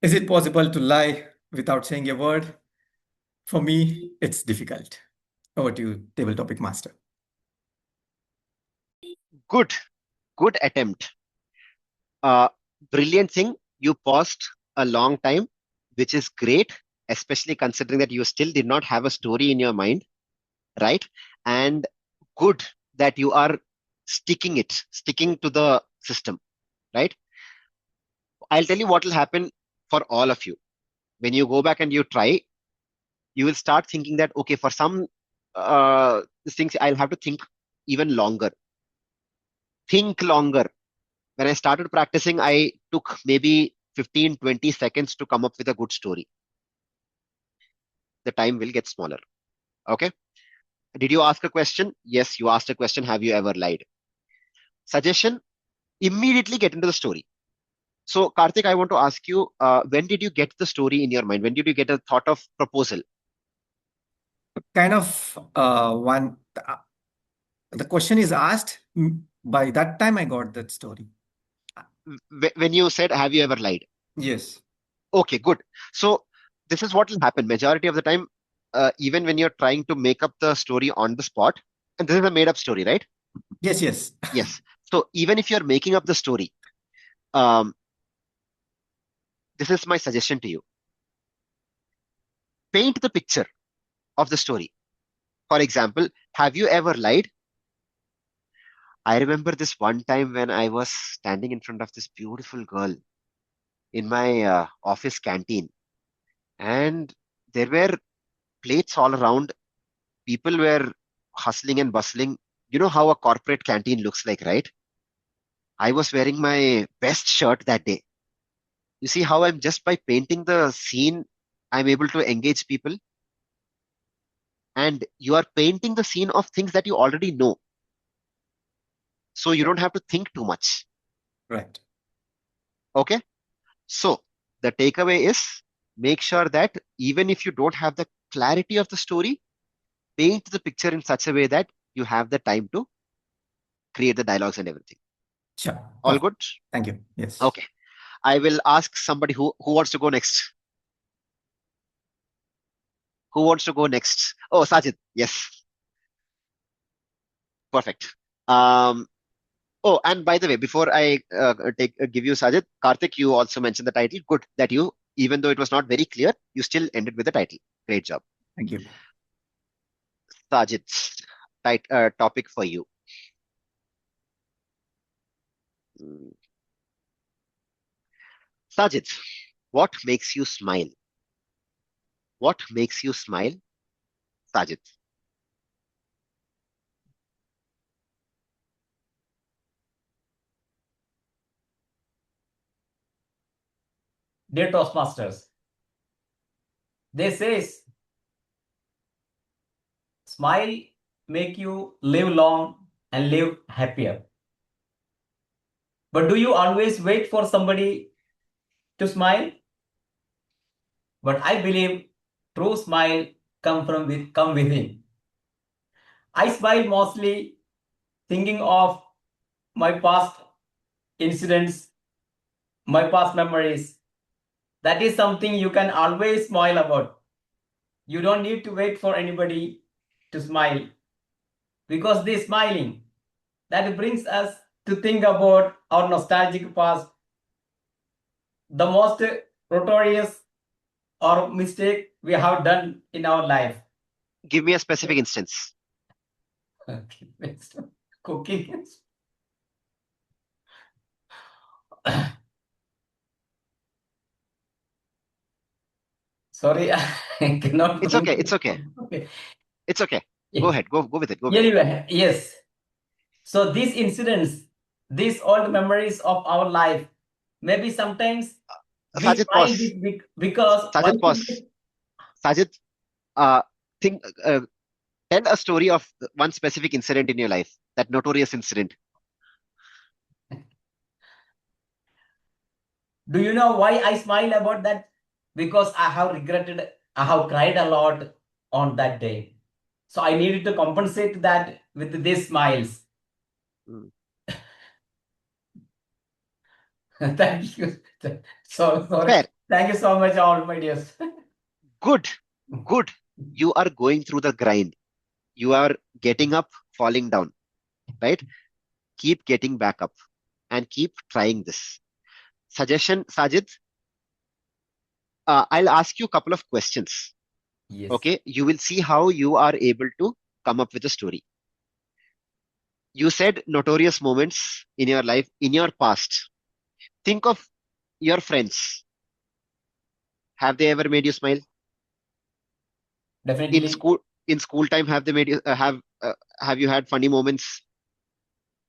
is it possible to lie without saying a word? For me, it's difficult. Over to you, table topic master. Good attempt. Brilliant thing. You paused a long time, which is great, especially considering that you still did not have a story in your mind, right? And good that you are sticking to the system, right? I'll tell you what will happen for all of you. When you go back and you try, you will start thinking that, okay, for some things, I'll have to think even longer. Think longer. When I started practicing, I took maybe 15, 20 seconds to come up with a good story. The time will get smaller. Okay. Did you ask a question? Yes, you asked a question. Have you ever lied? Suggestion, immediately get into the story. So, Karthik, I want to ask you, when did you get the story in your mind? When did you get a thought of proposal? Kind of the question is asked, by that time I got that story. When you said, have you ever lied? Yes. Okay, good. So this is what will happen majority of the time, even when you're trying to make up the story on the spot, and this is a made up story, right? Yes, yes. Yes. So even if you're making up the story, this is my suggestion to you. Paint the picture of the story. For example, have you ever lied? I remember this one time when I was standing in front of this beautiful girl in my office canteen, and there were plates all around. People were hustling and bustling. You know how a corporate canteen looks like, right? I was wearing my best shirt that day. You see how I'm just by painting the scene, I'm able to engage people. And you are painting the scene of things that you already know. So you don't have to think too much. Right. Okay. So the takeaway is, make sure that even if you don't have the clarity of the story, paint the picture in such a way that you have the time to create the dialogues and everything. Sure. All good? Thank you. Yes. Okay. I will ask somebody who wants to go next. Who wants to go next? Oh, Sajid. Yes. Perfect. Oh, and by the way, before I give you Sajid, Karthik, you also mentioned the title. Good that you, even though it was not very clear, you still ended with the title. Great job. Thank you. Sajid's topic for you. Sajid, what makes you smile? What makes you smile, Sajid? Dear Toastmasters, they say smile make you live long and live happier. But do you always wait for somebody to smile? But I believe true smile come within. I smile mostly thinking of my past incidents, my past memories. That is something you can always smile about. You don't need to wait for anybody to smile, because this smiling that brings us to think about our nostalgic past, the most notorious or mistake we have done in our life. Give me a specific instance. Cooking. Sorry, I cannot. It's okay. It's okay. Okay. It's okay. Go ahead. Go with it. Go with it. Anyway, yes. So these incidents, these old memories of our life, maybe sometimes we Sajid, find pause. it because why Sajid, pause. Sajid, think. Tell a story of one specific incident in your life. That notorious incident. Do you know why I smile about that? Because I have regretted, I have cried a lot on that day. So I needed to compensate that with these smiles. Thank you. So sorry. Fair. Thank you so much, all my dears. Good. Good. You are going through the grind. You are getting up, falling down, right? Keep getting back up and keep trying this. Suggestion, Sajid, I'll ask you a couple of questions. Yes. Okay. You will see how you are able to come up with a story. You said notorious moments in your life, in your past. Think of your friends. Have they ever made you smile? Definitely. In school time, have they made you have you had funny moments,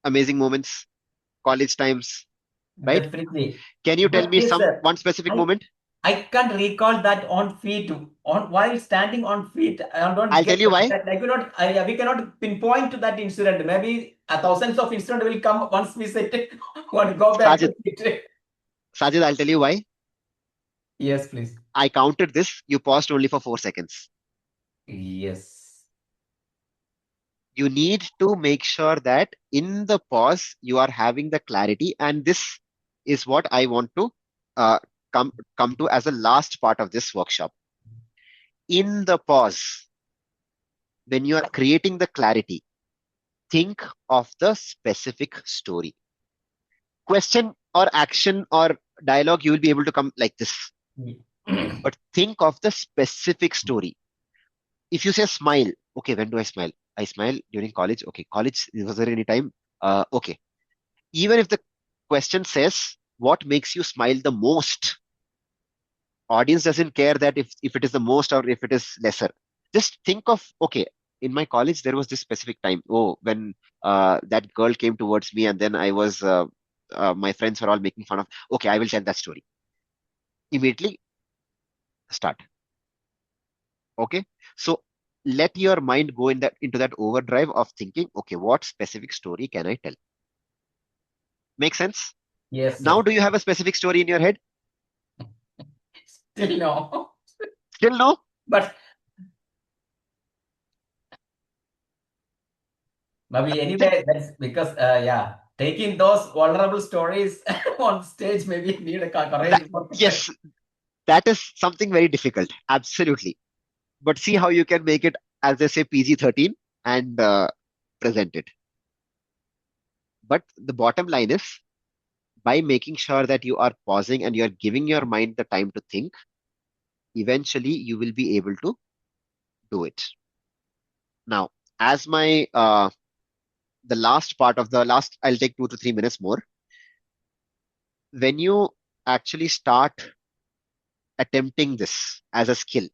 amazing moments, college times, right? Definitely. Can you tell But me yes, one specific moment? I can't recall that on feet. On while standing on feet, I don't I'll get tell you why. that. We cannot pinpoint to that incident. Maybe thousands of incidents will come once we sit and go back to it. Sajid, I'll tell you why. Yes, please. I counted this. You paused only for 4 seconds. Yes. You need to make sure that in the pause, you are having the clarity. And this is what I want to come to as a last part of this workshop. In the pause, when you are creating the clarity, think of the specific story. Question or action or dialogue, you will be able to come like this. But think of the specific story. If you say smile, okay, when do I smile? I smile during college. Okay, college, was there any time? Okay. Even if the question says, what makes you smile the most? Audience doesn't care that if it is the most or if it is lesser. Just think of, okay, in my college, there was this specific time. Oh, when that girl came towards me and then my friends were all making fun of. Okay, I will tell that story. Immediately start. Okay. So let your mind go into that overdrive of thinking, okay, what specific story can I tell? Make sense? Yes. Now, do you have a specific story in your head? Still no. Still no? But maybe anyway, that's because taking those vulnerable stories on stage maybe need a courage. Yes, that is something very difficult. Absolutely. But see how you can make it, as they say, PG-13 and present it. But the bottom line is, by making sure that you are pausing and you are giving your mind the time to think, eventually you will be able to do it. Now, as the last part of I'll take 2 to 3 minutes more. When you actually start attempting this as a skill,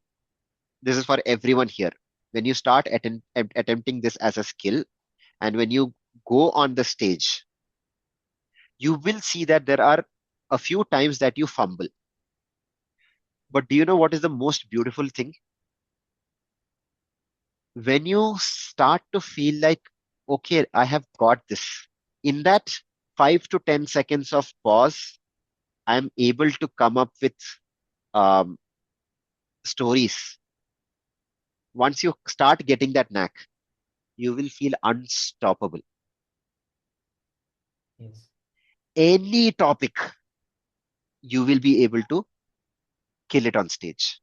this is for everyone here. When you start attempting this as a skill, and when you go on the stage, you will see that there are a few times that you fumble. But do you know what is the most beautiful thing? When you start to feel like, okay, I have got this, in that 5 to 10 seconds of pause, I'm able to come up with stories. Once you start getting that knack, you will feel unstoppable. Yes. Any topic, you will be able to kill it on stage.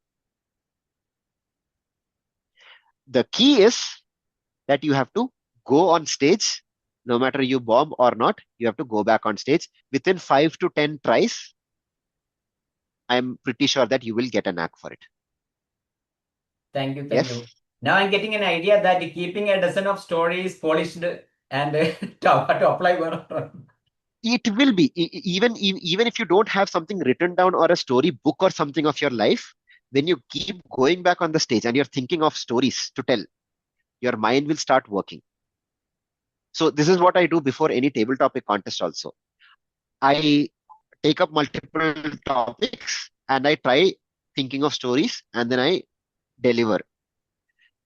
The key is that you have to go on stage, no matter you bomb or not, you have to go back on stage within 5 to 10 tries. I'm pretty sure that you will get a knack for it. Thank you. Thank Yes. you. Now I'm getting an idea that keeping a dozen of stories polished and to apply one. It will be even if you don't have something written down or a story book or something of your life, when you keep going back on the stage and you're thinking of stories to tell, your mind will start working. So this is what I do before any table topic contest also. I take up multiple topics and I try thinking of stories and then I deliver.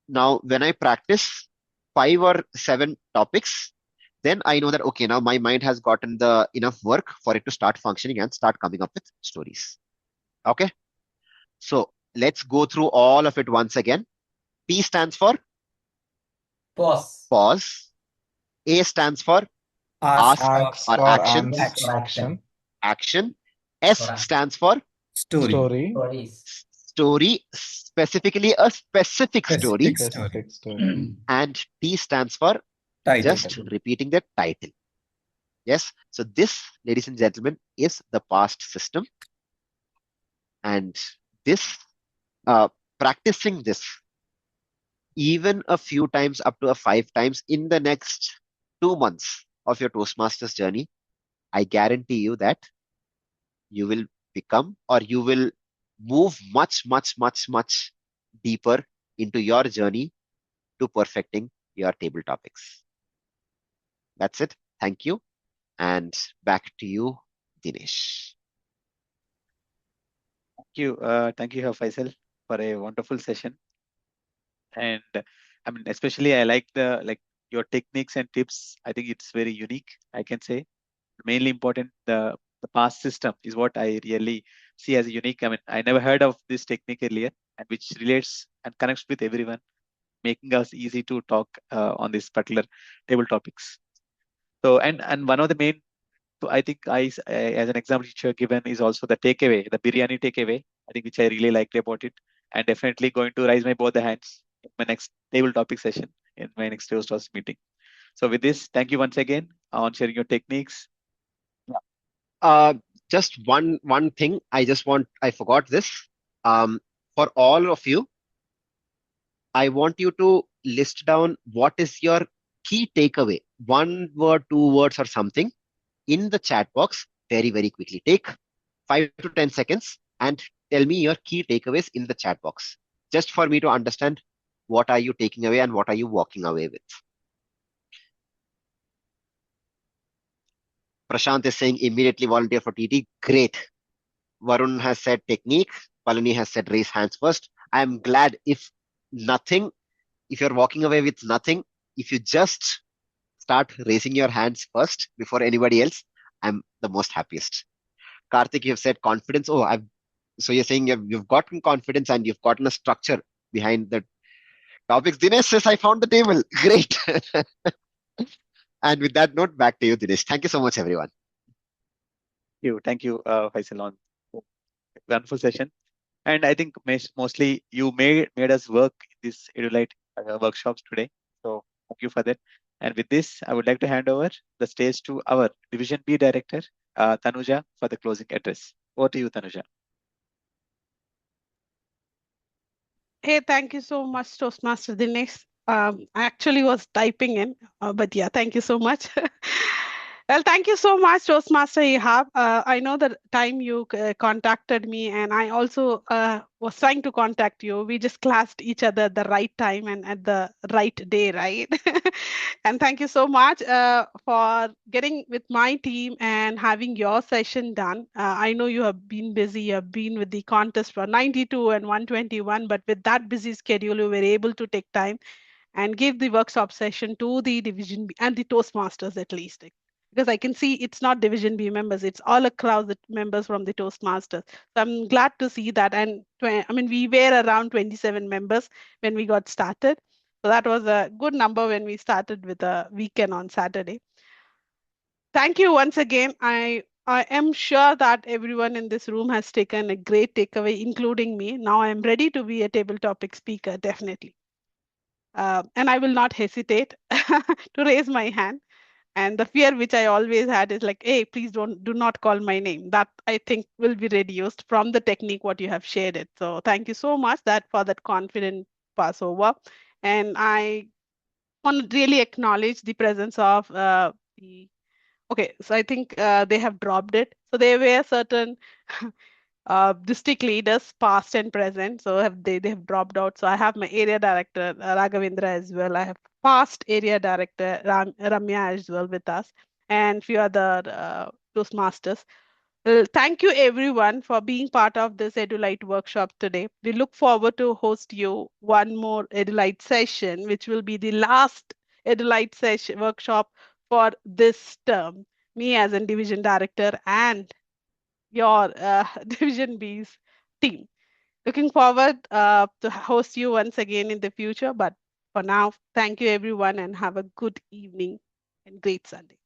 Now, when I practice 5 or 7 topics, then I know that, okay, now my mind has gotten the enough work for it to start functioning and start coming up with stories. Okay. So let's go through all of it once again. P stands for Pause. pause. A stands for Ask ask Asks or for action. action. Action. S For stands for story. Story. stories. story, specifically a specific story. Specific story. Specific story. And T stands for Title. just repeating the title. Yes. So this, ladies and gentlemen, is the past system. And this, practicing this even a few times, up to 5 times in the next 2 months of your Toastmasters journey, I guarantee you that you will become, or you will move much, much, much, much deeper into your journey to perfecting your table topics. That's it. Thank you. And back to you, Dinesh. Thank you, Fysel, for a wonderful session. And I mean, especially I like your techniques and tips. I think it's very unique, I can say. Mainly important, the past system is what I really see as unique. I mean, I never heard of this technique earlier, and which relates and connects with everyone, making us easy to talk on this particular table topics. So, and one of the main, I think as an example teacher given is also the takeaway, the biryani takeaway. I think which I really liked about it, and definitely going to raise my both the hands in my next table topic session in my next Toastmasters meeting. So with this, thank you once again on sharing your techniques. Just one thing. I forgot this. For all of you, I want you to list down what is your key takeaway, 1 word, 2 words, or something in the chat box very, very quickly. Take 5 to 10 seconds and tell me your key takeaways in the chat box, just for me to understand what are you taking away and what are you walking away with. Prashant is saying immediately volunteer for TT. Great. Varun has said technique. Palani has said raise hands first. I am glad if you're walking away with nothing, if you just start raising your hands first before anybody else, I'm the most happiest. Karthik, you've said confidence. So you're saying you've gotten confidence and you've gotten a structure behind the topics. Dinesh says, I found the table. Great. And with that note, back to you, Dinesh. Thank you so much, everyone. Thank you, Fysel, on wonderful session. And I think mostly you made us work in this EduElite workshops today. So thank you for that. And with this, I would like to hand over the stage to our Division B Director, Tanuja, for the closing address. Over to you, Tanuja. Hey, thank you so much, Toastmaster Dinesh. I actually was typing in, but yeah, thank you so much. Well, thank you so much, Toastmaster Ehab. I know the time you contacted me, and I also was trying to contact you. We just classed each other at the right time and at the right day, right? And thank you so much for getting with my team and having your session done. I know you have been busy. You have been with the contest for 92 and 121, but with that busy schedule, you were able to take time and give the workshop session to the Division B and the Toastmasters at least. Because I can see it's not Division B members, it's all across the members from the Toastmasters. So I'm glad to see that. And I mean, we were around 27 members when we got started. So that was a good number when we started with a weekend on Saturday. thank you once again. I am sure that everyone in this room has taken a great takeaway, including me. Now I am ready to be a table topic speaker, definitely. And I will not hesitate to raise my hand. And the fear which I always had is like, hey, please do not call my name. That I think will be reduced from the technique what you have shared it. So thank you so much for that confident passover. And I want to really acknowledge the presence of the okay, so I think they have dropped it. So there were certain district leaders, past and present. So they have dropped out. So I have my area director Raghavendra as well. I have past area director Ramya as well with us, and few other Toastmasters. Thank you everyone for being part of this EduElite workshop today. We look forward to host you one more EduElite session, which will be the last EduElite session workshop for this term. Me as a division director and your division B's team. Looking forward to host you once again in the future. But for now, thank you everyone and have a good evening and great Sunday.